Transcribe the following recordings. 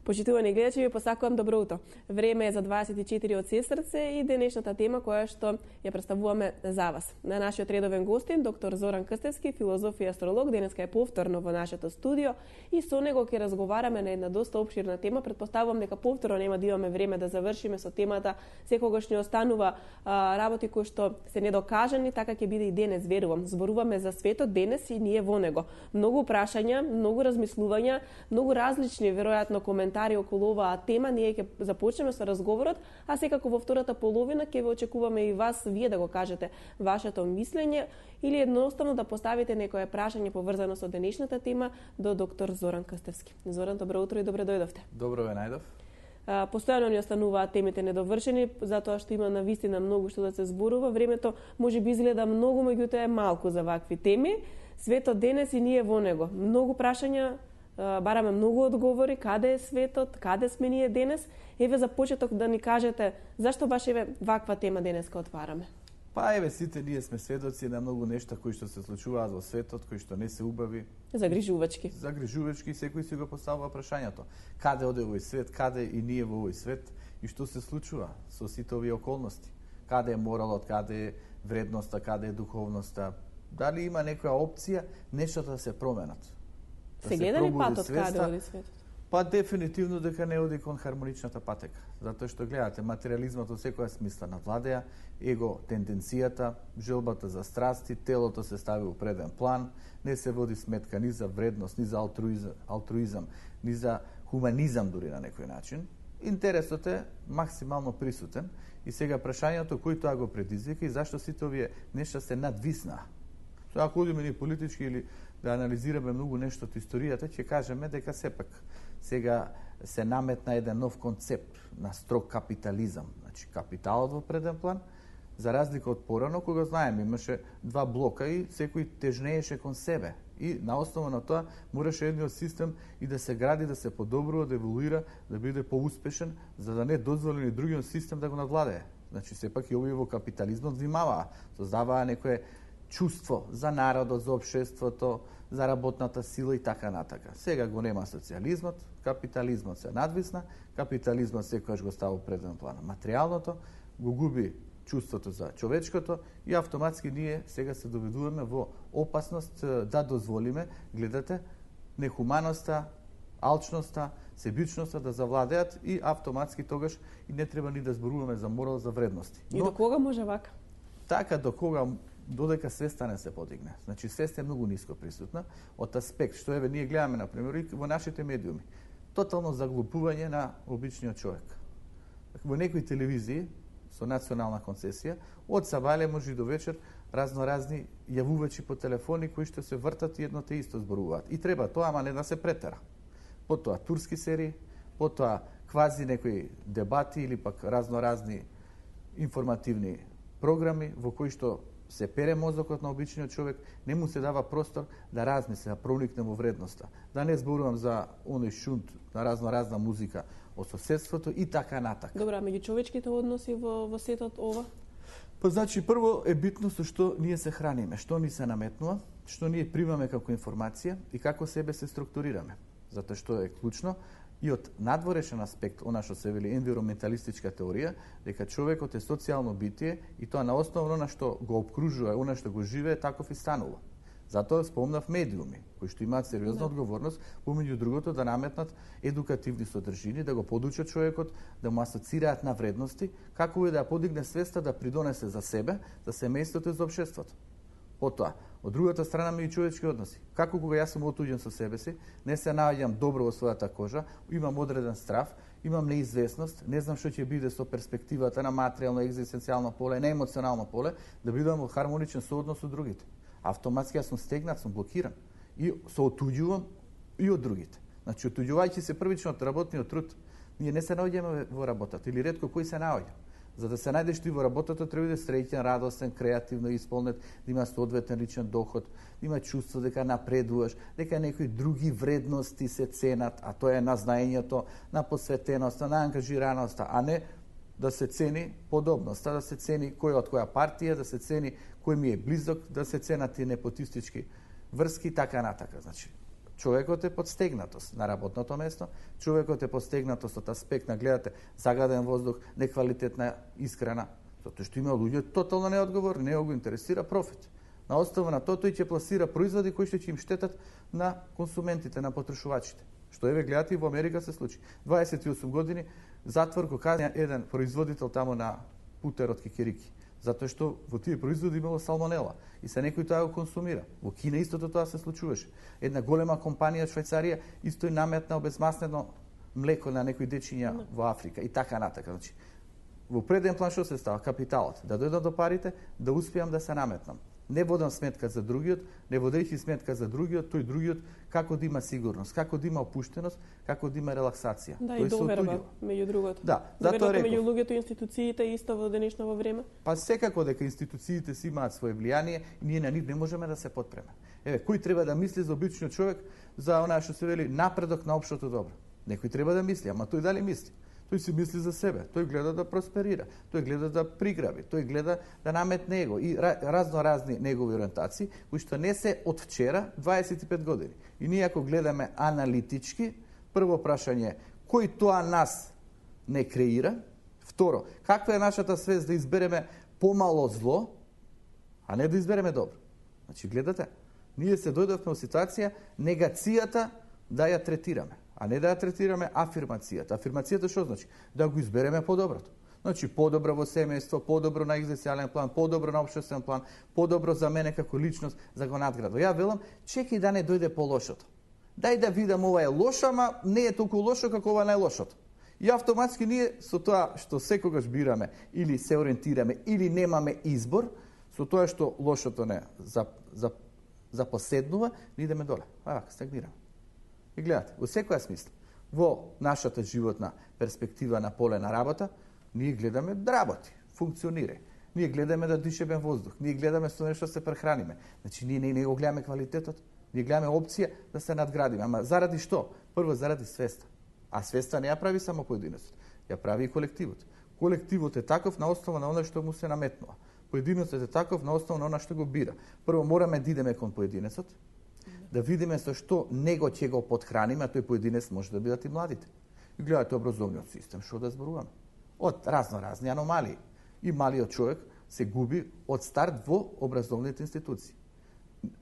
Почитувани гледачи, ви посакувам добро утро. Време е за 24 од сестрце и денешната тема која што ја представуваме за вас. На нашиот редовен гостин, доктор Зоран Крстевски, филозоф и астролог, денеска е повторно во нашето студио и со него ќе разговараме на една доста опширна тема. Предпоставувам дека повторно нема да имаме време да завршиме со темата. Секогаш ни останува работи кои што се недокажани, така ќе биде и денес, верувам. Зборуваме за светот денес и ние во него. Многу прашања, многу размислувања, многу различни веројатно коментари околу оваа тема. Ние ќе започнеме со разговорот, а секако во втората половина ќе ве очекуваме и вас, вие да го кажете вашето мислење или едноставно да поставите некое прашање поврзано со денешната тема до доктор Зоран Крстевски. Зоран, добро утро и добре дојдовте. Добро ве најдов. Постојано ни остануваат темите недовршени, затоа што има навистина многу што да се зборува. Времето може би изгледа многу, меѓутоа е малку за вакви теми. Светот денес и ние во него. Многу прашања, бараме многу одговори, каде е светот, каде сме ние денес. Еве за почеток да ни кажете зашто баш еве ваква тема денеска отвараме. Па еве сите ние сме сведоци на многу нешта кои што се случуваат во светот, кои што не се убави. Загрижувачки. Загрижувачки, секој си го поставува прашањето. Каде оде овој свет, каде и ние во овој свет и што се случува со сите овие околности? Каде е моралот, каде е вредноста, каде е духовноста? Дали има некоја опција нештата да се променат? Се гледа ли патот каде оди светот? Па дефинитивно дека не оди кон хармоничната патека. Затоа што гледате, материјализмот во секоја смисла надвладеа, его тенденцијата, желбата за страсти, телото се стави во преден план, не се води сметка ни за вредност, ни за алтруизам, ни за хуманизам дури на некој начин. Интересот е максимално присутен и сега прашањето кој тоа го предизвика и зашто сите овие нешта се надвиснаа. Ако одиме ни политички или да анализираме многу нешто од историјата, ќе кажеме дека сепак сега се наметна еден нов концепт на строг капитализам. Значи, капиталот во преден план, за разлика од порано, кога знаеме, имаше два блока и секој тежнееше кон себе. И на основа на тоа мораше едниот систем и да се гради, да се подобрува, да еволуира, да биде поуспешен, за да не дозволи ни другиот систем да го надвладее. Значи, сепак и овие во капитализмот внимаваа, создаваа некое чувство за народот, за општеството, за работната сила и така натака. Сега го нема социјализмот, капитализмот се надвисна, капитализмот секогаш го става преден план. Материјалното го губи чувството за човечкото и автоматски ние сега се доведуваме во опасност да дозволиме, гледате, нехуманоста, алчноста, себичноста да завладеат и автоматски тогаш и не треба ни да зборуваме за морал, за вредности. И до кога може вака? Така, до кога додека свеста не се подигне. Значи, свеста е многу ниско присутна од аспект, што еве ние гледаме, например, и во нашите медиуми. Тотално заглупување на обичниот човек. Во некои телевизии, со национална концесија, од сабале може и до вечер, разноразни јавувачи по телефони кои што се вртат и едно те исто зборуваат. И треба тоа, ама не да се претера. Потоа турски серии, потоа квази некои дебати или пак разноразни информативни програми во кои што се пере мозокот на обичниот човек, не му се дава простор да размисли, да проникне во вредноста. Да не зборувам за оној шунт на разноразна музика од соседството и така натака. Добра, меѓучовечките односи во светот ова? Па значи прво е битно со што ние се храниме, што ни се наметнува, што ние примаме како информација и како себе се структурираме. Затоа што е клучно и од надворешен аспект, она што се вели енвироменталистичка теорија, дека човекот е социјално битие и тоа на основно на што го обкружува, она што го живее, таков и станува. Затоа спомнав медиуми, кои што имаат сериозна одговорност, помеѓу другото да наметнат едукативни содржини, да го подучат човекот, да му асоцираат на вредности, како и да ја подигне свеста да придонесе за себе, за семејството и за општеството. Потоа, од другата страна ми и човечки односи. Како кога јас сум отуѓен со себе си, не се наоѓам добро во својата кожа, имам одреден страв, имам неизвестност, не знам што ќе биде со перспективата на материјално, екзистенцијално поле, на емоционално поле, да бидам во хармоничен сооднос со другите. Автоматски јас сум стегнат, сум блокиран и се отуѓувам и од другите. Значи, отуѓувајќи се првично од работниот труд, ние не се наоѓаме во работата или ретко кој се наоѓа. За да се најдеш ти во работата, треба да среќен, радостен, креативно исполнет, да има соодветен личен доход, да има чувство дека напредуваш, дека некои други вредности се ценат, а тоа е на знаењето, на посветеноста, на ангажираноста, а не да се цени подобноста, да се цени кој од која партија, да се цени кој ми е близок, да се ценат и непотистички врски, така натака. Значи, Човекот е подстегнатост на работното место, човекот е подстегнатост од аспект на гледате загаден воздух, неквалитетна исхрана, затоа што има луѓе тотално неодговорни, не го интересира профит. На основа на тоа тој ќе пласира производи кои ќе им штетат на консументите, на потрошувачите. Што еве гледате и во Америка се случи. 28 години затвор го казна еден производител таму на путер од кикирики, затоа што во тие производи имало салмонела и се некој тоа го консумира. Во Кина истото тоа се случуваше. Една голема компанија од Швајцарија исто и наметна обезмаснено млеко на некои дечиња во Африка и така натака. Значи, во преден план што се става? Капиталот. Да дојдам до парите, да успеам да се наметнам. Не водам сметка за другиот, не водејќи сметка за другиот, тој другиот како да има сигурност, како да има опуштеност, како да има релаксација. Да, и доверба меѓу другото. Да, затоа реков. Меѓу луѓето и институциите исто во денешно време. Па секако дека институциите си имаат свое влијание, ние на нив не можеме да се потпреме. Еве, кој треба да мисли за обичниот човек за она што се вели напредок на општото добро? Некој треба да мисли, ама тој дали мисли? Тој си мисли за себе, тој гледа да просперира, тој гледа да приграби, тој гледа да наметне его и разни негови ориентации, кои што не се од вчера, 25 години. И ние ако гледаме аналитички, прво прашање, кој тоа нас не креира? Второ, каква е нашата свест да избереме помало зло, а не да избереме добро? Значи, гледате, ние се дојдовме во ситуација негацијата да ја третираме, а не да ја третираме афирмацијата. Афирмацијата што значи? Да го избереме подоброто. Значи, подобро во семејство, подобро на екзистенцијален план, подобро на општествен план, подобро за мене како личност, за го надградо. Ја велам, чекај да не дојде по лошото. Дај да видам ова е лошо, ама не е толку лошо како ова најлошото. И автоматски ние со тоа што секогаш бираме или се ориентираме или немаме избор, со тоа што лошото не запоседнува, ние идеме доле. Вака, стагнираме. И гледате, во секоја смисла, во нашата животна перспектива на поле на работа, ние гледаме да работи, функционира. Ние гледаме да дишеме воздух, ние гледаме со нешто се прехраниме. Значи, ние не го гледаме квалитетот, ние гледаме опција да се надградиме. Ама заради што? Прво, заради свеста. А свеста не ја прави само поединецот, ја прави и колективот. Колективот е таков на основа на оно што му се наметнува. Поединецот е таков на основа на оно што го бира. Прво, мораме да идеме кон поединецот, да видиме со што него ќе го подхраниме, а тој поединец може да бидат и младите. И гледате образовниот систем, што да зборуваме. Од разни аномалии. И малиот човек се губи од старт во образовните институции.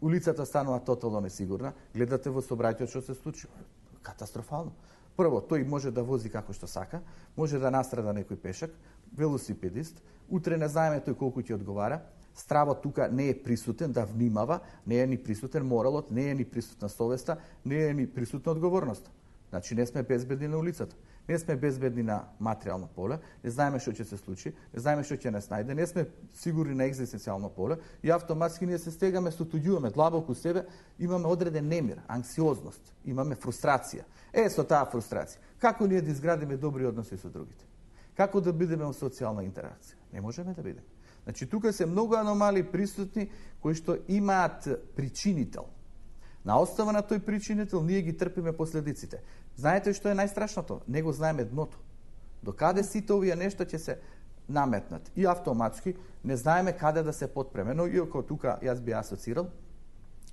Улицата станува тотално несигурна, гледате во сообраќајот што се случува. Катастрофално. Прво, тој може да вози како што сака, може да настрада некој пешак, велосипедист, утре не знаеме тој колку ќе одговара, стравот тука не е присутен да внимава, не е ни присутен моралот, не е ни присутна совеста, не е ни присутна одговорноста. Значи не сме безбедни на улицата. Не сме безбедни на материјално поле, не знаеме што ќе се случи, не знаеме што ќе нас најде, не сме сигурни на екзистенцијално поле и автоматски ние се стегаме, стотуѓуваме длабоко себе, имаме одреден немир, анксиозност, имаме фрустрација. Со таа фрустрација, како ние да изградиме добри односи со другите? Како да бидеме во социјална интеракција? Не можеме да бидеме. Значи, тука се многу аномалии присутни кои што имаат причинител. На основа на тој причинител ние ги трпиме последиците. Знаете што е најстрашното? Не го знаеме дното. До каде сите овие нешта ќе се наметнат. И автоматски не знаеме каде да се потпреме. Но иако тука јас би асоцирал,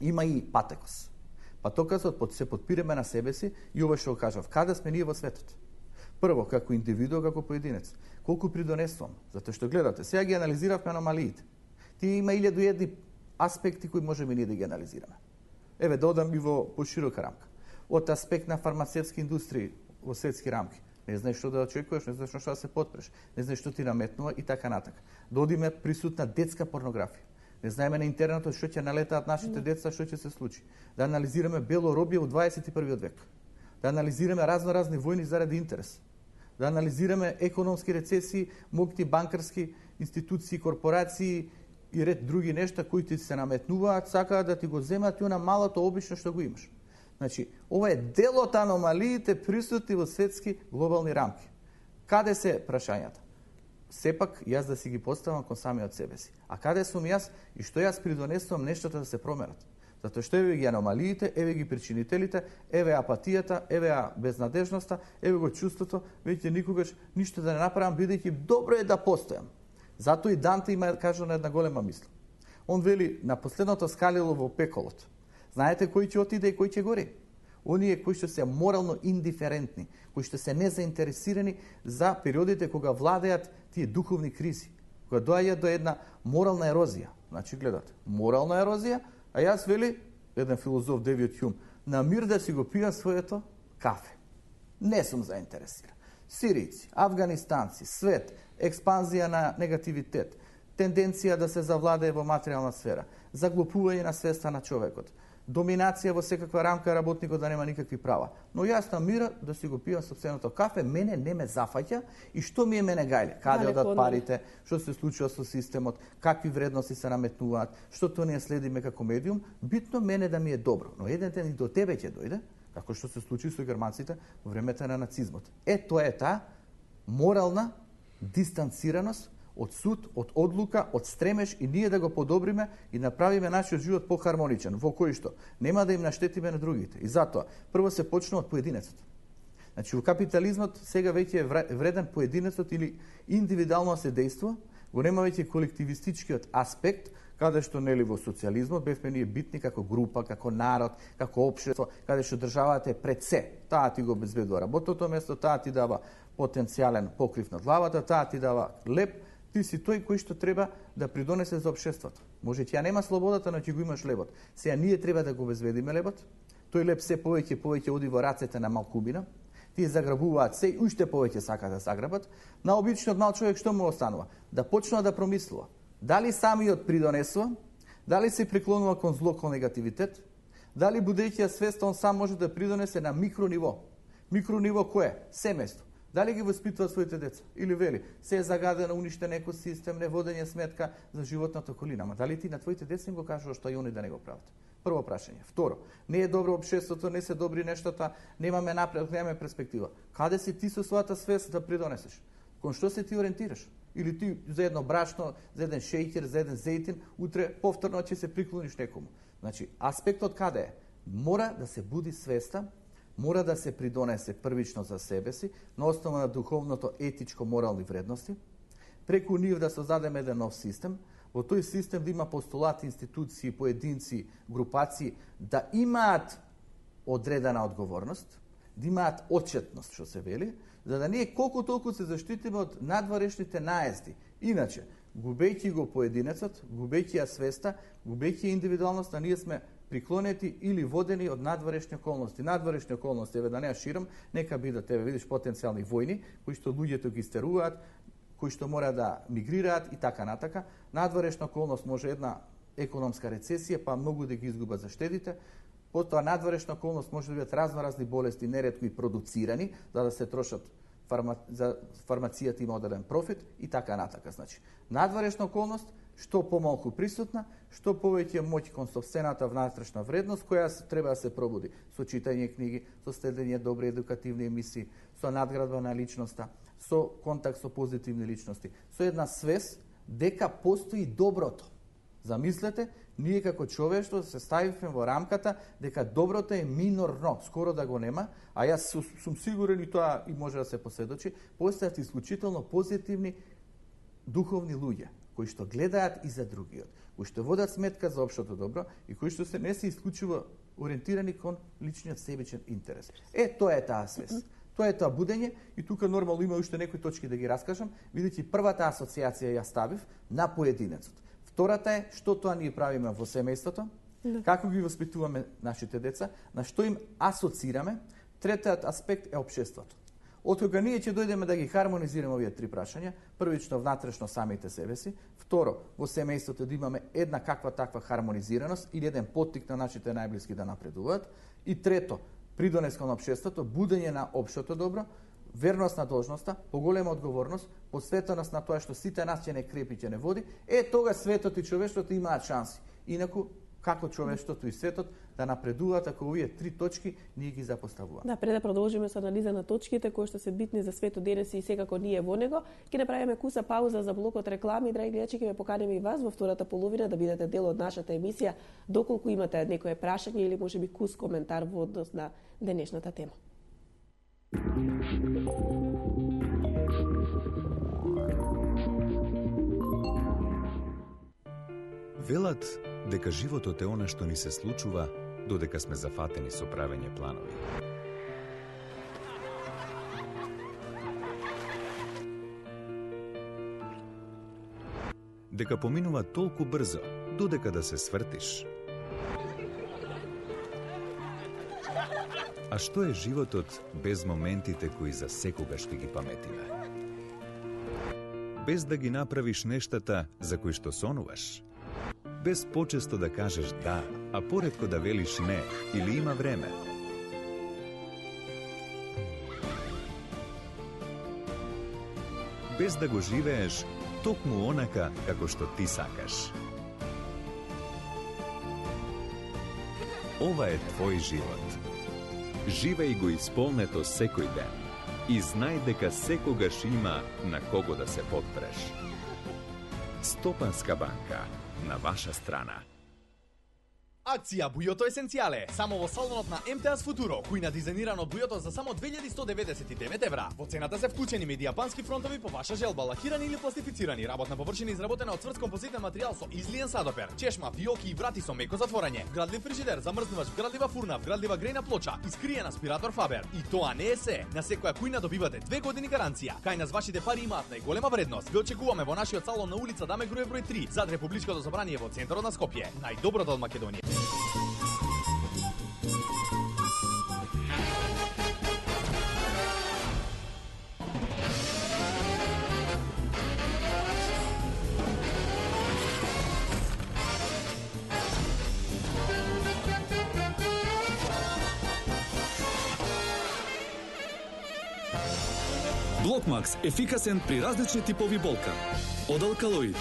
има и патекос. Патокосот се подпираме на себе си и ова што го кажав. Каде сме ние во светот? Прво, како индивидуо, како поединец. Колку придонесувам? Затоа што гледате, сега ги анализиравме аномалиите. Тие има 1001 аспекти кои можеме ние да ги анализираме. Еве, да одам и во поширока рамка. Од аспект на фармацевтски индустрии во светски рамки. Не знаеш што да очекуваш, не знаеш што да се потпреш, не знаеш што ти наметнува и така натака. Да одиме присутна детска порнографија. Не знаеме на интернетот што ќе налетаат нашите деца, што ќе се случи. Да анализираме бело робје во 21 век. Да анализираме разни војни заради интерес. Да анализираме економски рецесии, могти банкарски институции, корпорации и ред други нешта кои ти се наметнуваат, сакаат да ти го земат и она малото обично што го имаш. Значи, ова е дел од аномалиите присутни во светски глобални рамки. Каде се прашањата? Сепак, јас да си ги поставам кон самиот себе си. А каде сум јас и што јас придонесувам нештата да се променат? Затоа што еве ги аномалиите, еве ги причинителите, еве апатијата, еве безнадежноста, еве го чувството, веќе никогаш ништо да не направам, бидејќи добро е да постојам. Затоа и Данте има кажано една голема мисла. Он вели на последното скалило во пеколот. Знаете кој ќе отиде и кој ќе гори? оние кои што се морално индиферентни, кои што се незаинтересирани за периодите кога владеат тие духовни кризи, кога доаѓа до една морална ерозија. Значи, гледате, морална ерозија, а јас вели, еден филозоф Девид Хјум, на мир да си го пијам своето кафе. Не сум заинтересиран. Сирийци, афганистанци, свет, експанзија на негативитет, тенденција да се завладее во материјална сфера, заглупување на свеста на човекот, доминација во секаква рамка, работникот да нема никакви права. Но јас на мира да си го пијам сопственото кафе, мене не ме зафаќа и што ми е мене гајле? Каде одат парите, што се случува со системот, какви вредности се наметнуваат, што тоа ние следиме како медиум, битно мене да ми е добро. Но еден ден и до тебе ќе дојде, како што се случи со германците во времето на нацизмот. Тоа е таа морална дистанцираност од суд, од одлука, од стремеж и ние да го подобриме и направиме нашиот живот похармоничен, во кој што нема да им наштетиме на другите. И затоа, прво се почнува од поединецот. Значи, во капитализмот сега веќе е вреден поединецот или индивидуално се дејства, го нема веќе колективистичкиот аспект, каде што нели во социјализмот бевме ние битни како група, како народ, како општество, каде што државата е пред се. Таа ти го обезбедува работното место, таа ти дава потенцијален покрив над главата, таа ти дава леп, ти си тој кој што треба да придонесе за општеството. Може ќе нема слободата, но ќе го имаш лебот. Сега ние треба да го обезбедиме лебот. Тој леб се повеќе оди во рацете на малкубина. Тие заграбуваат се и уште повеќе сакаат да заграбат. На обичниот мал човек што му останува? Да почнува да промислува. Дали самиот придонесува, дали се преклонува кон зло, кон негативитет, дали будејќи свестон сам може да придонесе на микрониво. Микрониво кое? Семејство. Дали ги воспитуваат своите деца? Или вели, се е загадено, уништен екосистем, неводење сметка за животната околина. Ама дали ти на твоите деца им го кажуваш што и они да не го прават? Прво прашање. Второ, не е добро општеството, не се добри нештата, немаме напред, немаме перспектива. Каде си ти со својата свест да придонесеш? Кон што се ти ориентираш? Или ти за едно брашно, за еден шејкер, за еден зејтин, утре повторно ќе се приклониш некому. Значи, аспектот каде е? Мора да се буди свеста, мора да се придонесе првично за себе си, на основа на духовното, етичко, морални вредности, преку нив да создадеме еден нов систем, во тој систем да има постулати, институции, поединци, групации, да имаат одредена одговорност, да имаат отчетност, што се вели, за да ние колку толку се заштитиме од надворешните наезди. Иначе, губејќи го поединецот, губејќи ја свеста, губејќи индивидуалноста, ние сме приклонети или водени од надворешни околности. Надворешни околности, еве да не ја ширам, нека бидат, еве видиш, потенцијални војни, кои што луѓето ги стеруваат, кои што мора да мигрираат и така натака. Надворешна околност може една економска рецесија, па многу да ги изгубат заштедите. Потоа надворешна околност може да бидат разноразни болести, неретко и продуцирани, за да се трошат за фармацијата има одреден профит и така натака. Значи, надворешна околност, што помалку присутна, што повеќе моќ кон сопствената внатрешна вредност, која треба да се пробуди со читање книги, со следење добри едукативни емисии, со надградба на личноста, со контакт со позитивни личности, со една свест дека постои доброто. Замислете, ние како човештво се ставивме во рамката дека доброто е минорно, скоро да го нема, а јас сум сигурен и тоа и може да се посведочи, постојат исклучително позитивни духовни луѓе, кои што гледаат и за другиот, кои што водат сметка за општото добро и кои што не се исклучиво ориентирани кон личниот себичен интерес. Тоа е таа свест. Тоа е тоа будење и тука нормално има уште некои точки да ги раскажам, бидејќи првата асоциација ја ставив на поединецот. Втората е што тоа ние правиме во семејството, како ги воспитуваме нашите деца, на што им асоцираме. Третиот аспект е општеството. Откога ние ќе дојдеме да ги хармонизираме овие три прашања, првично внатрешно самите себе си, второ во семејството да имаме една каква таква хармонизираност или еден поттик на нашите најблиски да напредуваат, и трето, придонес кон општеството, будење на општото добро, верност на должноста, поголема одговорност, посветеност на тоа што сите нас ќе не крепи, ќе не води, тога светот и човештвото имаат шанси. Инаку, како човештвото и светот да напредуваат ако овие три точки ние ги запоставуваме. Да, пред да продолжиме со анализа на точките кои што се битни за светот денес и секако ние во него, ќе направиме куса пауза за блокот реклами. Драги гледачи, ќе ве поканеме и вас во втората половина да бидете дел од нашата емисија, доколку имате некое прашање или можеби кус коментар во однос на денешната тема. Велат дека животот е она што ни се случува додека сме зафатени со правење планови. Дека поминува толку брзо, додека да се свртиш. А што е животот без моментите кои за секогаш ќе ги паметиме? Без да ги направиш нештата за кои што сонуваш? Без почесто да кажеш да, а поретко да велиш не, или има време? Без да го живееш токму онака како што ти сакаш. Ова е твој живот. Живеј го исполнето секој ден и знај дека секогаш има на кого да се подпреш. Стопанска банка, на ваша страна. Акција Бујото Есенцијале, само во салонот на МТАС Футуро, кујна дизајнирано бујото за само 2199 евра. Во цената се вклучени медијапански фронтови по ваша желба, лакирани или пластифицирани, работна површина изработена од цврт композитен материјал со излиен садопер, чешма, фиоки и врати со меко затворање, вградлив фрижидер, замрзнувач, вградлива фурна, вградлива грејна плоча, искриен аспиратор Фабер. И тоа не е се. На секоја кујна добивате 2 години гаранција. Кај нас вашите пари имаат најголема вредност. Ве очекуваме во нашиот салон на улица Даме Груев број 3, зад Републичкото собрание во центарот на Скопје. Најдоброто од Македонија. Блокмакс – ефикасен при различни типови болка. Од алкалоид.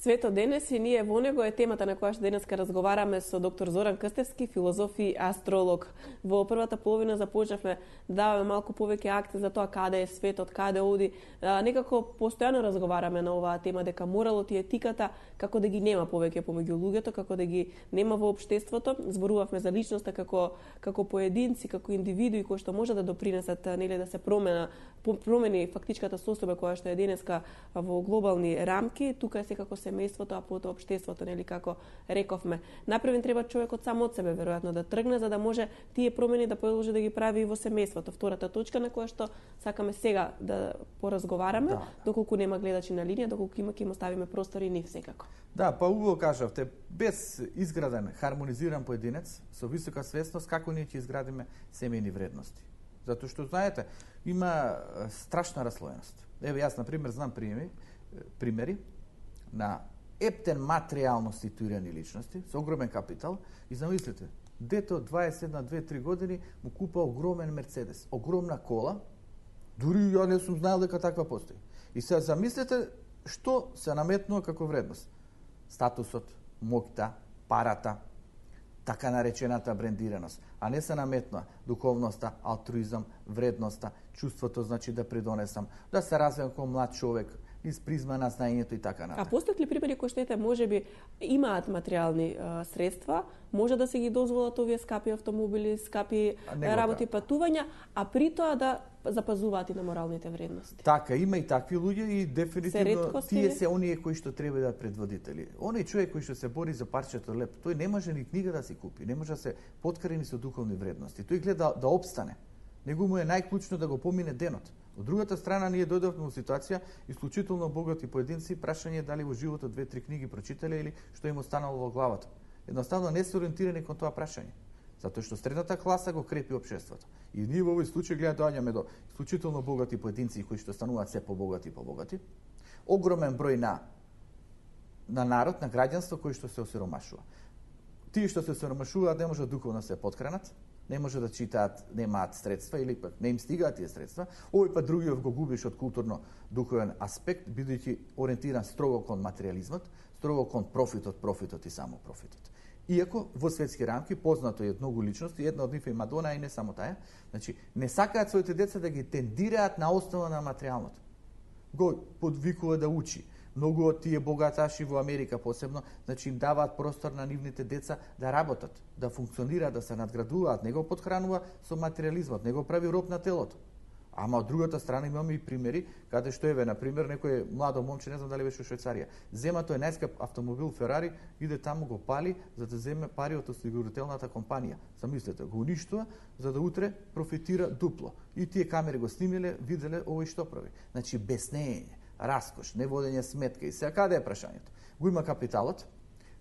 Светот денес и ние во него е темата на која што денеска разговараме со доктор Зоран Крстевски, филозоф и астролог. Во првата половина започнавме да даваме малку повеќе акцент за тоа каде е светот, каде оди. Некако постојано разговараме на оваа тема дека моралот и етиката како да ги нема повеќе помеѓу луѓето, како да ги нема во општеството. Зборувавме за личноста како поединци, како индивидуи кои што може да допринесат нели да се промени фактичката состојба која што е денеска во глобални рамки. Тука е секако семејството, а потоа општеството, нели како рековме. Напревен треба човекот сам од себе веројатно да тргне за да може тие промени да продолжи да ги прави и во семејството. Втората точка на која што сакаме сега да поразговараме, доколку нема гледачи на линија, доколку има ќе им оставиме простор и нив секако. Да, па убаво кажавте, без изграден, хармонизиран поединец со висока свесност како ние ќе изградиме семејни вредности. Затоа што знаете, има страшна раслоеност. Еве јас на пример знам примери на ептен материјално ситуирани личности со огромен капитал и замислите, дете од 21-2-3 години му купа огромен Мерцедес, огромна кола, дури ја не сум знаел дека таква постои. И се замислете што се наметнува како вредност. Статусот, моќта, парата, така наречената брендираност, а не се наметнува духовноста, алтруизам, вредноста, чувството значи да придонесам, да се развивам како млад човек, из призма на знаењето и така натаму. А постојат ли примери кои што можеби имаат материјални средства, може да се ги дозволат овие скапи автомобили, скапи работи, патувања, а при тоа да запазуваат и на моралните вредности? Така, има и такви луѓе и дефинитивно тие се оние кои што треба да предводители. Оној човек кој што се бори за парчето леп, тој не може ни книга да си купи, не може да се поткари ни со духовни вредности. Тој гледа да обстане. Него му е најклучно да го помине денот. Од другата страна, ние дојдовме во ситуација исклучително богати поединци, прашање дали во животот 2-3 книги прочитале или што им останало во главата. Едноставно не се ориентирани кон тоа прашање. Затоа што средната класа го крепи општеството. И ние во овој случај доаѓаме до исклучително богати поединци кои што стануваат се побогати. Огромен број на народ, на граѓанство кои што се осиромашува. Тие што се осиромашуваат не можат духовно се поткранат, не може да читаат, немаат средства или пак не им стигаат тие средства. Овој пат другиот го губиш од културно-духовен аспект, бидејќи ориентиран строго кон материјализмот, строго кон профитот и само профитот. Иако во светски рамки познато е многу личности, една од нив е Мадона и не само таа, значи не сакаат своите деца да ги тендираат на основа на материјалното. го подвикува да учи. Многу од тие богаташи во Америка посебно, значи им даваат простор на нивните деца да работат, да функционираат, да се надградуваат, не го подхранува со материјализмот, не го прави роб на телото. Ама од другата страна имаме и примери каде што еве на пример некој младо момче, не знам дали беше во Швајцарија, зема тој најскап автомобил Ферари, иде таму го пали за да земе пари од осигурителната компанија. Замислете, го уништува за да утре профитира дупло. И тие камери го снимиле, виделе овој што прави. Значи беснење, раскош, неводење сметка и сега каде е прашањето? Го има капиталот,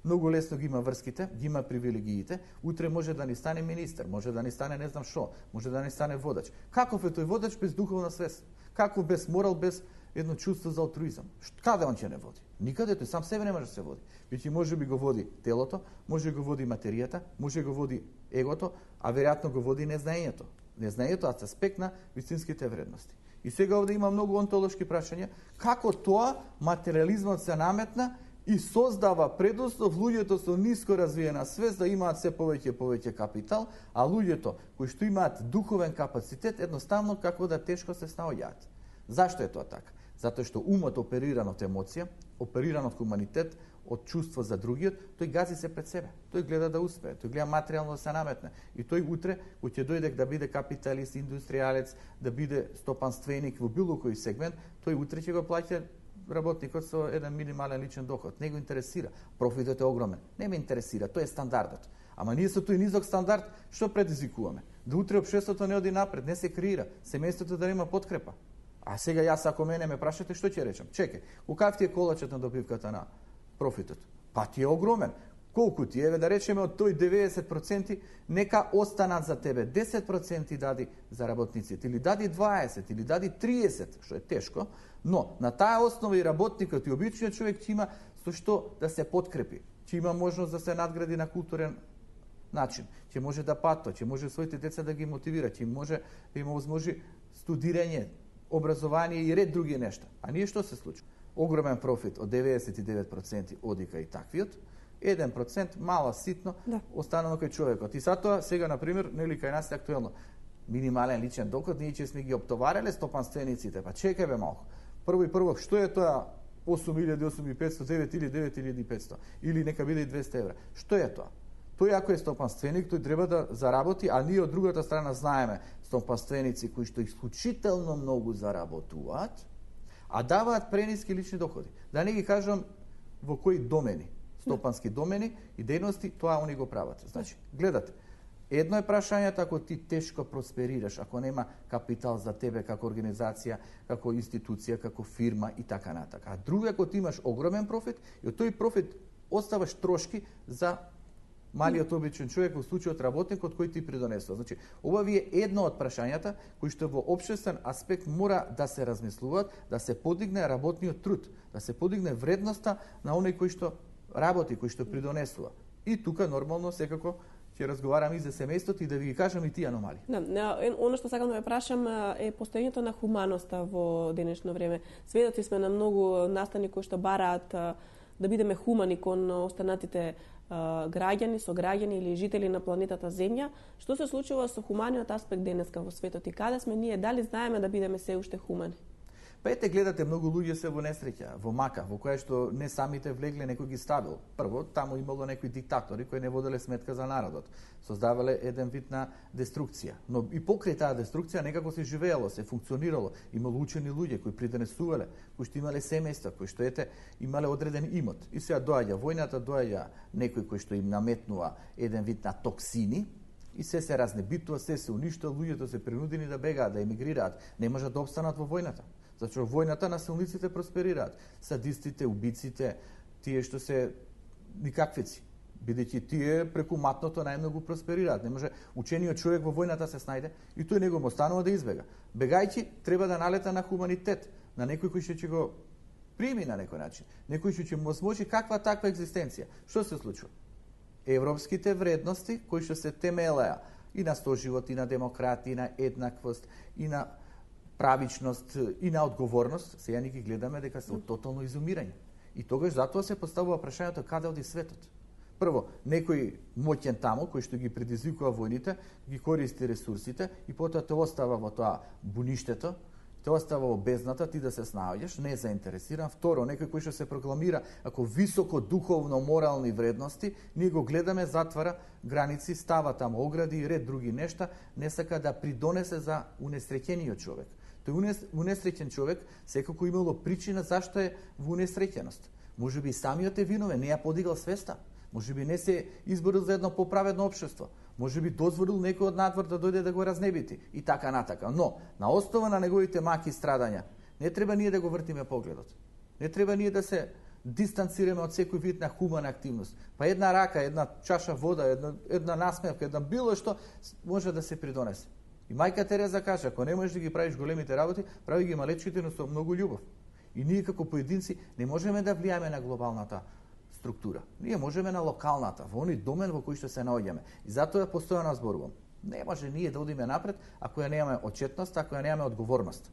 многу лесно ги има врските, ги има привилегиите, утре може да ни стане министер, може да ни стане не знам шо, може да ни стане водач. Каков е тој водач без духовна свест? Каков без морал, без едно чувство за алтруизам? Каде он ќе не води? Никаде, тој сам себе не може да се води. Веќе може би го води телото, може го води материјата, може го води егото, а веројатно го води незнаењето. Незнаењето од аспект на вистинските вредности. И сега овде има многу онтолошки прашања, како тоа материјализмот се наметна и создава предуслов луѓето со ниско развиена свест да имаат се повеќе капитал, а луѓето кои што имаат духовен капацитет едноставно како да тешко се снаоѓаат. Зашто е тоа така? Затоа што умот опериран од емоција, опериран од хуманитет, од чувство за другиот, тој гази се пред себе. Тој гледа да успее, тој гледа материјално да се наметне. И тој утре кој ќе дојде да биде капиталист, индустријалец, да биде стопанственик во било кој сегмент, тој утре ќе го плаќа работникот со еден минимален личен доход. Не го интересира. Профитот е огромен. Не ме интересира, тој е стандардот. Ама ние со тој низок стандард што предизвикуваме? Да утре општеството не оди напред, не се креира, семејството да има подкрепа. А сега јас ако мене ме прашате што ќе речам? Чекај, какав ти е колачот на добивката на профитот? Па ти е огромен. Колку ти е, да речеме од тој 90%, нека останат за тебе 10% дади за работниците, или дади 20, или дади 30, што е тешко, но на таа основа и работникот и обичниот човек ќе има со што да се подкрепи, ќе има можност да се надгради на културен начин, ќе може да патува, ќе може своите деца да ги мотивира, ќе може да има возможи студирање, образование и ред други нешта. А ние што се случи? Огромен профит од 99% одика и таквиот, 1% мала ситно останало кај човекот. И затоа сега на пример, нели кај нас е актуелно минимален личен доход, ние ќе сме ги оптовареле стопанствениците. Па чекај бе малку. Прво, што е тоа 8.000, 8.500, 9.000, или нека биде и 200 евра. Што е тоа? Тој ако е стопанственик, тој треба да заработи, а ние од другата страна знаеме стопанственици кои што исклучително многу заработуваат, а даваат прениски лични доходи. Да не ги кажам во кои домени, стопански домени и дејности, тоа они го прават. Значи, гледате, едно е прашањето ако ти тешко просперираш, ако нема капитал за тебе како организација, како институција, како фирма и така натака. А друго ако ти имаш огромен профит и од тој профит оставаш трошки за малиот обичен човек, во случајот работникот кој ти придонесува. Значи, ова ви е едно од прашањата кои што во општествен аспект мора да се размислуваат, да се подигне работниот труд, да се подигне вредноста на оној кој што работи, кој што придонесува. И тука нормално секако ќе разговарам и за семејството и да ви ги кажам и тие аномалии. Оно што сакам да ве прашам е постоењето на хуманоста во денешно време. Сведоци сме на многу настани кои што бараат да бидеме хумани кон останатите граѓани, сограѓани или жители на планетата Земја. Што се случува со хуманиот аспект денеска во светот и каде сме ние? Дали знаеме да бидеме се уште хумани? Па ете, гледате, многу луѓе се во несреќа, во мака, во која што не самите влегле, некој ги ставил. Прво, таму имало некои диктатори кои не воделе сметка за народот. Создавале еден вид на деструкција. Но и покрај таа деструкција некако се живеело, се функционирало. Имало учени луѓе кои придонесувале, кои што имале семејства, кои што имале одреден имот. И сега доаѓа војната, доаѓа некој кој што им наметнува еден вид на токсини, и се разнебитува, се уништува, луѓето се принудени да бегаат, да емигрираат, не можат да опстанат во војната. Зашто војната насилниците просперираат. Садистите, убиците, тие што се никаквици. Бидејќи тие преку матното најмногу просперираат. Не може учениот човек во војната се снајде и тој него му останува да избега. Бегајќи треба да налета на хуманитет, на некој кој што ќе го прими на некој начин, некој што ќе му возможи каква таква екзистенција. Што се случува? Европските вредности кои што се темелеа и на соживот, и на демократија, и на еднаквост, и на правичност и на одговорност, сега ни ги гледаме дека се од тотално изумирање. И тогаш затоа се поставува прашањето каде оди светот. Прво, некој моќен таму, кој што ги предизвикува војните, ги користи ресурсите и потоа те остава во тоа буништето те остава во бездната, ти да се снаоѓаш, не е заинтересиран. Второ, некој кој што се прокламира ако високо духовно морални вредности, ние го гледаме, затвара граници, става таму огради и ред други нешта, не сака да придонесе за унесреќениот човек. Тој унесреќен човек секако имало причина зашто е во унесреќеност. Можеби и самиот е виновен, не ја подигал свеста. Можеби не се изборил за едно поправедно општество. Можеби дозволил некој од надвор да дојде да го разнебити и така натака. Но, на основа на неговите маки и страдања, не треба ние да го вртиме погледот. Не треба ние да се дистанцираме од секој вид на хумана активност. Па една рака, една чаша вода, една насмевка, една било што може да се придонесе. И мајка Тереза каже, ако не можеш да ги правиш големите работи, прави ги малечките, но со многу љубов. И ние како поединци не можеме да влијаме на глобалната структура. Ние можеме на локалната, во оној домен во кој што се наоѓаме. И затоа постојано зборувам. Не може ние да одиме напред ако ја немаме отчетност, ако ја немаме одговорност.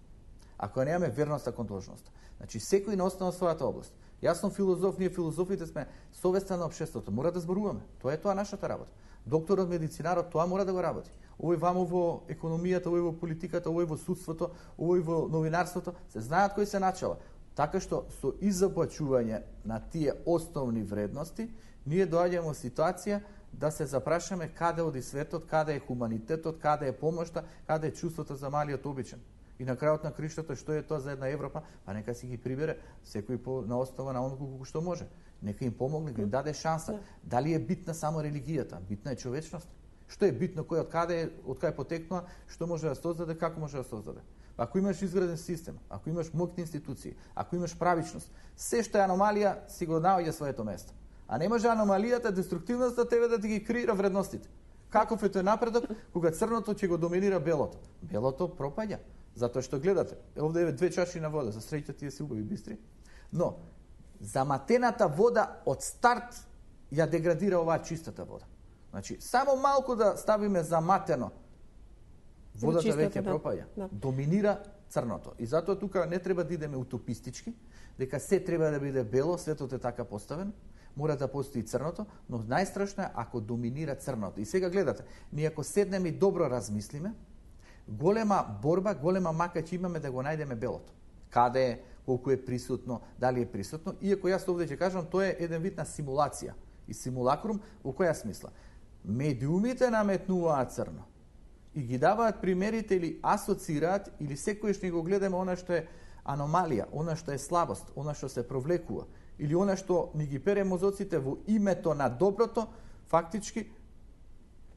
Ако ја немаме верноста кон должност. Значи секој на основа својата област. Јас сум филозоф, ние филозофите сме совеста на општеството. Мора да зборуваме. Тоа е тоа нашата работа. Докторот, медицинарот, тоа мора да го работи. Овој вамо во економијата, овој во политиката, овој во судството, овој во новинарството, се знаат кои се начала. Така што со изопачување на тие основни вредности, ние доаѓаме во ситуација да се запрашаме каде оди светот, каде е хуманитетот, каде е помошта, каде е чувството за малиот обичен. И на крајот на криштото, што е тоа за една Европа, па нека си ги прибере секој на основа на оној колку што може. Нека им помогне, нека им даде шанса. Дали е битна само религијата? Битна е човечност. Што е битно, кој од кај потекнува, што може да создаде, како може да создаде. Ако имаш изграден систем, ако имаш моќни институции, ако имаш правичност, се што е аномалија си го наоѓа своето место. А не може аномалијата, деструктивноста тебе да ти ги креира вредностите. Каков е тој напредок кога црното ќе го доминира белото? Белото пропаѓа. Затоа што гледате, овде е 2 чаши на вода, за среќа тие се убави бистри. Но заматената вода од старт ја деградира оваа чистата вода. Значи, само малку да ставиме заматено, водата веќе пропаѓа. Доминира црното. И затоа тука не треба да идеме утопистички, дека се треба да биде бело, светот е така поставен, мора да постои црното, но најстрашно е ако доминира црното. И сега гледате, ние ако седнеме и добро размислиме, голема борба, голема мака ќе имаме да го најдеме белото. Каде е, колку е присутно, дали е присутно, иако јас овде ќе кажам, тоа е еден вид на симулација. И симулакрум, во која смисла? Медиумите наметнуваат црно и ги даваат примерите или асоцираат, или секојаш не го гледаме она што е аномалија, она што е слабост, она што се провлекува, или она што ни ги пере мозоците во името на доброто, фактички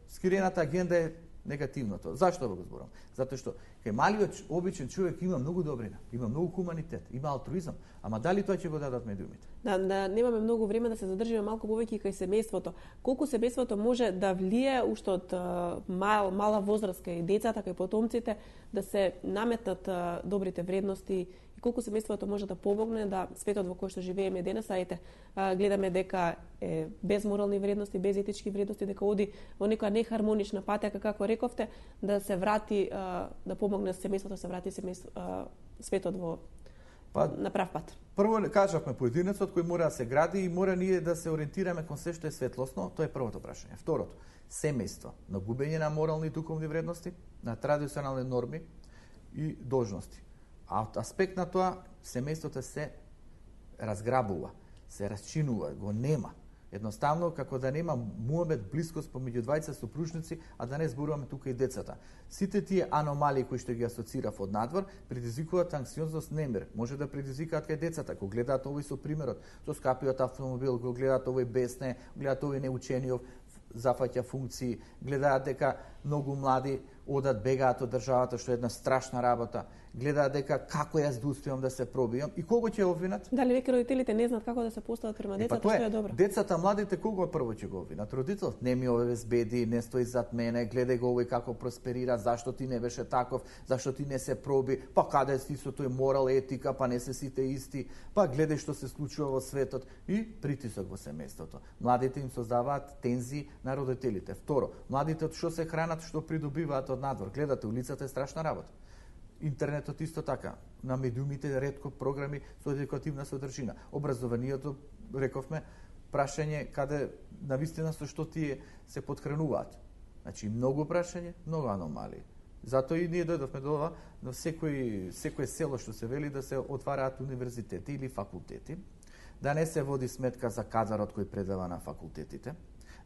скриената агенда е негативното. Зашто го зборам? Затоа што кај малиот обичен човек има многу добрина, има многу хуманитет, има алтруизам, ама дали тоа ќе го дадат медиумите? Да, немаме многу време да се задржиме малку повеќе кај семејството. Колку семејството може да влие уште од мала возраст кај децата, кај потомците, да се наметнат добрите вредности, и колку семејството може да помогне да светот во кој што живееме денес, гледаме дека е без морални вредности, без етички вредности, дека оди во некоја нехармонична патека, како рековте, да се врати, да помогне семејството, се врати светот на прав пат. Прво кажавме поединецот кој мора да се гради и мора ние да се ориентираме кон се што е светлосно, тоа е првото прашање. Второто, семејство, на губење на морални и духовни вредности, на традиционални норми и должности. А од аспект на тоа, семејството се разграбува, се расчинува, го нема. Едноставно, како да нема муабет, блискост помеѓу двајца сопружници, а да не зборуваме тука и децата. Сите тие аномалии кои што ги асоцирав од надвор, предизвикуваат анксиозност, немир. Може да предизвикаат кај децата, кога гледаат овој со примерот, со скапиот автомобил, кога гледаат овој бесне, гледаат овој неучениов, зафаќа функции, гледаат дека многу млади одат, бегаат од државата, што е една страшна работа, гледаат дека како јас да успеам да се пробијам и кого ќе обвинат? Дали веќе родителите не знаат како да се постават према децата, што е добро? Децата, младите, кого прво ќе го обвинат? Родителот, не ми ове безбеди, не стои зад мене, гледај го овој како просперира, зашто ти не беше таков, зашто ти не се проби, па каде си со тој морал, етика, па не се сите исти, па гледај што се случува во светот и притисок во семејството. Младите им создаваат тензии на родителите. Второ, младите од што се хранат, што придобиваат од надвор. Гледате, улицата е страшна работа. Интернетот исто така, на медиумите ретко програми со едукативна содржина. Образованието, рековме, прашање каде навистина со што тие се подхрануваат. Значи, многу прашање, многу аномалии. Затоа и ние дојдовме до ова, на секој село што се вели да се отвараат универзитети или факултети, да не се води сметка за кадарот кој предава на факултетите,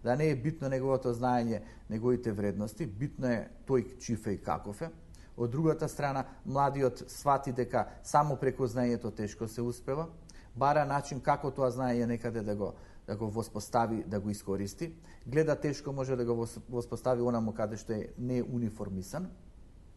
да не е битно неговото знаење, неговите вредности, битно е тој чиф е и каков е. Од другата страна, младиот свати дека само преку знаењето тешко се успева, бара начин како тоа знаење некаде да го воспостави, да го искористи, гледа тешко може да го воспостави онаму каде што е не униформисан,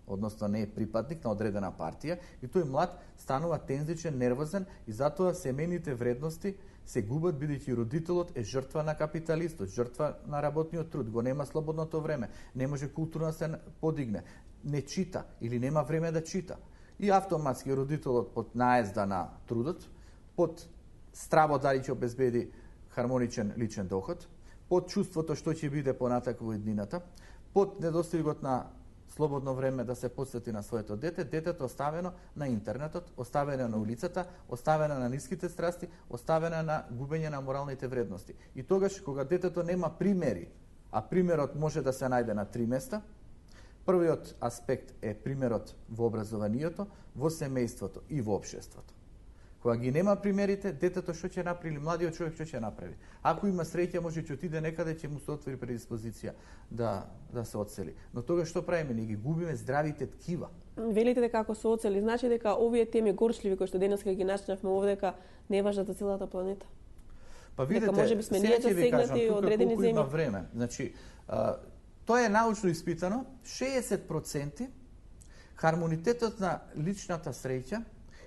односно не е припадник на одредена партија, и тој млад станува тензичен, нервозен и затоа семејните вредности се губат бидејќи родителот е жртва на капиталистот, жртва на работниот труд, го нема слободното време, не може културно да се подигне, не чита или нема време да чита. И автоматски родителот под наезда на трудот, под стравот дали ќе обезбеди хармоничен личен доход, под чувството што ќе биде понатак во иднината, под недостигот на слободно време да се посвети на своето дете, детето оставено на интернетот, оставено на улицата, оставено на ниските страсти, оставено на губење на моралните вредности. И тогаш, кога детето нема примери, а примерот може да се најде на 3 места, првиот аспект е примерот во образованието, во семејството и во општеството. Кога ги нема примерите, детето што ќе направи, или младиот човек што ќе направи? Ако има среќа, може ќе отиде некаде, ќе му се отвори предиспозиција да се одсели. Но тогаш што правиме? Ние ги губиме здравите ткива. Велите дека ако се одсели, значи дека овие теми горчливи кои што денеска ги начнавме овде, дека не важат за целата планета. Па видите, можеби сме ние засегнати одредени земји. Има време. Значи, тоа е научно испитано, 60% хармонитетот на личната среќа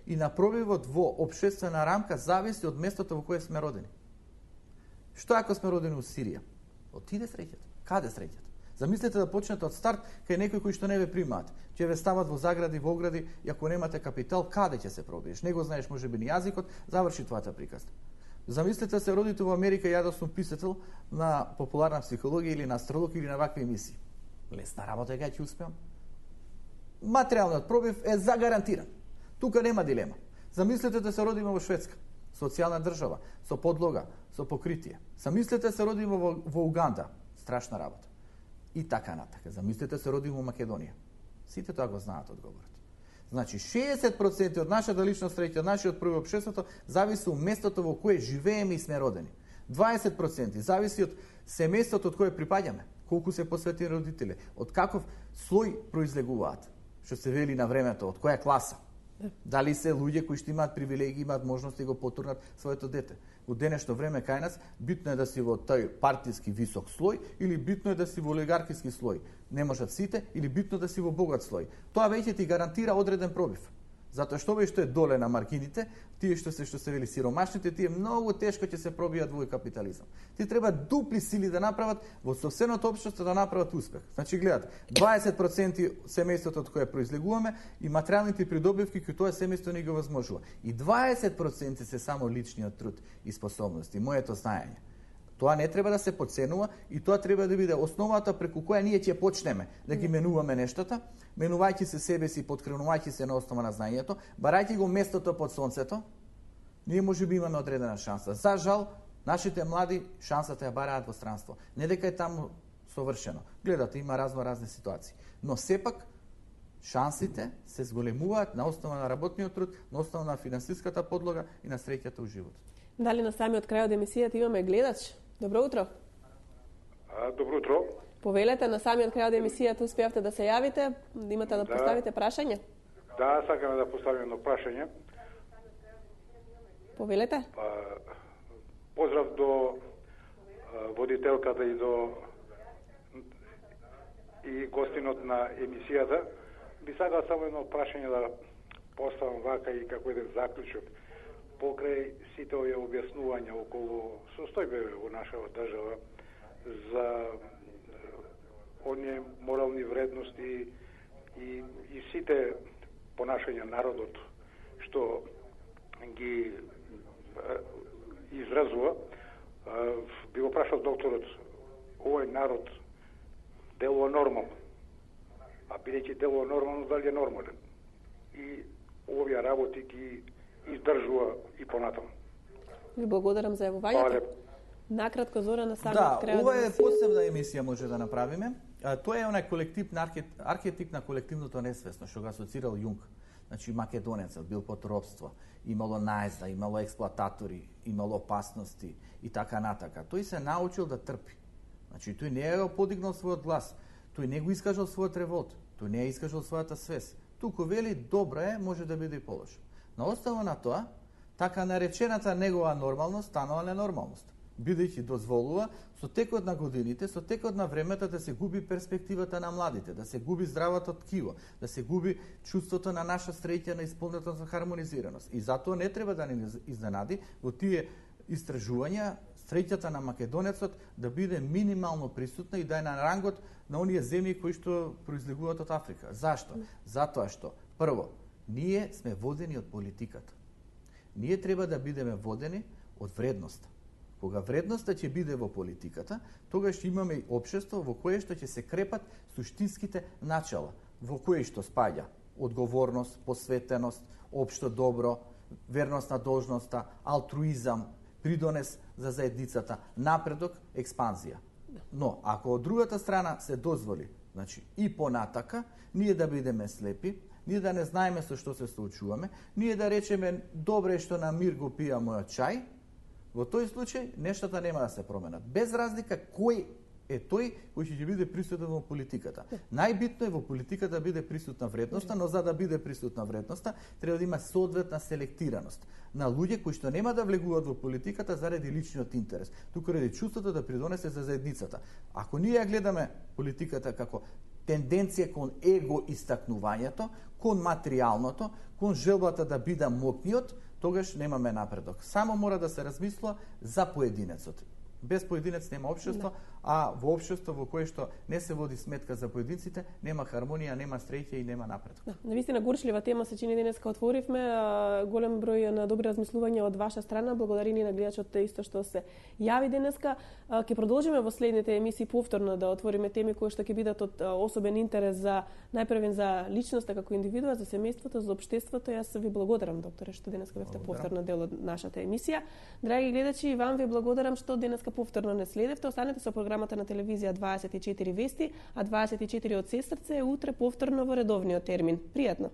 и на пробивот во општествена рамка зависи од местото во кое сме родени. Што ако сме родени во Сирија? Отиде среќата. Каде среќата? Замислете да почнете од старт кај некои кои што не ве примаат. Ќе ве стават во загради, во огради и ако немате капитал, каде ќе се пробиеш? Не го знаеш можеби ни јазикот, заврши твојата приказна. Замислете се родите во Америка и ја да сум писател на популарна психологија или на астролог или на вакви емисии. Лесна работа е ќе успеам. Материјалниот пробив е загарантиран. Тука нема дилема. Замислете да се родиме во Шведска, социјална држава, со подлога, со покритие. Замислете се родиме во Уганда, страшна работа. И така натака. Замислете се родиме во Македонија. Сите тоа го знаат одговорот. Значи, 60% од нашата лична среќа, од нашиот први општеството, зависи од местото во кое живееме и сме родени. 20% зависи од семејството од кое припаѓаме, колку се посветени родители, од каков слој произлегуваат, што се вели на времето, од која класа. Дали се луѓе кои што имаат привилегии, имаат можност да го потурнат своето дете. Во денешно време кај нас битно е да си во тој партиски висок слој или битно е да си во олигархиски слој. Не можат сите или битно да си во богат слој. Тоа веќе ти гарантира одреден пробив. Затоа што што е доле на маргините, тие што се вели сиромашните, тие многу тешко ќе се пробијат во капитализам. Ти треба дупли сили да направат во совсеното општество да направат успех. Значи гледате, 20% семејството од кое произлегуваме и материјалните придобивки кои тоа семејство не го возможува. И 20% се само личниот труд и способности, моето знаење. Тоа не треба да се подценува и тоа треба да биде основата преку која ние ќе почнеме да ги менуваме нештата, менувајќи се себе си, подкренувајќи се на основа на знаењето, барајќи го местото под сонцето, ние можеби имаме одредена шанса. За жал, нашите млади шансата ја бараат во странство. Не дека е таму совршено. Гледате, има разни ситуации. Но сепак, шансите се зголемуваат на основа на работниот труд, на основа на финансиската подлога и на среќата у животот. Дали на самиот крај од емисијата имаме гледач? Добро утро. Добро утро. Повелете, на самиот крај од емисијата успеавте да се јавите, имате да поставите прашање? Да, сакаме да поставиме едно прашање. Повелете. Поздрав до водителката и гостинот на емисијата. Би сакал само едно прашање да поставам вака и како еден заклучок покрај сите овие објаснувања околу состојбе во нашава држава за оние морални вредности и сите понашања народот што ги изразува. Би го прашал докторот, овој народ делува нормално, а бидејќи делува нормално, дали е нормален? И овие работи ги издржува и понатаму. Ви благодарам за јавувањето. Накратко, Зора, на самиот крај. Да, ова е посебна емисија може да направиме. Тоа е онај архетип на колективното несвесно, што го асоцирал Јунг. Значи, македонецот бил под робство, имало наезда, имало експлоататори, имало опасности и така натака. Тој се научил да трпи. Значи, тој не е подигнал својот глас, тој не го искажал својот револт, тој не е искажал својата свест. Туку вели, добро е, може да биде и полошо. На основа на тоа, така наречената негова нормалност станала ненормалност, бидејќи дозволува со текот на годините, со текот на времето да се губи перспективата на младите, да се губи здравото ткиво, да се губи чувството на наша среќа, на исполнетост, на хармонизираност. И затоа не треба да ни изненади во тие истражувања среќата на македонецот да биде минимално присутна и да е на рангот на оние земји кои што произлегуваат од Африка. Зашто? Затоа што, прво, ние сме водени од политиката. Ние треба да бидеме водени од вредноста. Кога вредноста ќе биде во политиката, тогаш ќе имаме и општество во кое што ќе се крепат суштинските начала, во кое што спаѓа одговорност, посветеност, општо добро, верност на должноста, алтруизам, придонес за заедницата, напредок, експанзија. Но, ако од другата страна се дозволи, значи и понатака, ние да бидеме слепи, ние да не знаеме со што се соочуваме, ние да речеме добре што на мир го пија мојот чај, во тој случај нештата нема да се променат. Без разлика кој е тој кој ќе биде присутен во политиката. Најбитно е во политиката да биде присутна вредноста, но за да биде присутна вредноста, треба да има соодветна селектираност на луѓе кои што нема да влегуваат во политиката заради личниот интерес, туку ради чувството да придонесе за заедницата. Ако ние ја гледаме политиката како тенденција кон его истакнувањето, кон материјалното, кон желбата да биде моќниот, тогаш немаме напредок. Само мора да се размисла за поединецот. Без поединец нема општество, а во општество во кое што не се води сметка за поединците, нема хармонија, нема среќа и нема напредок. Навистина горчлива тема се чини денеска отворивме, голем број на добри размислувања од ваша страна. Благодарини на гледачот исто што се јави денеска. Ќе продолжиме во следните емисии повторно да отвориме теми кои што ќе бидат од особен интерес за најпрвен за личноста како индивидуа, за семејството, за општеството. Јас ви благодарам, докторе, што денеска бевте повторно дел од нашата емисија. Драги гледачи, и вам ви благодарам што денеска повторно не следевте. Останете со програмата на телевизија 24 вести, а 24 од Сестрце е утре повторно во редовниот термин. Пријатно!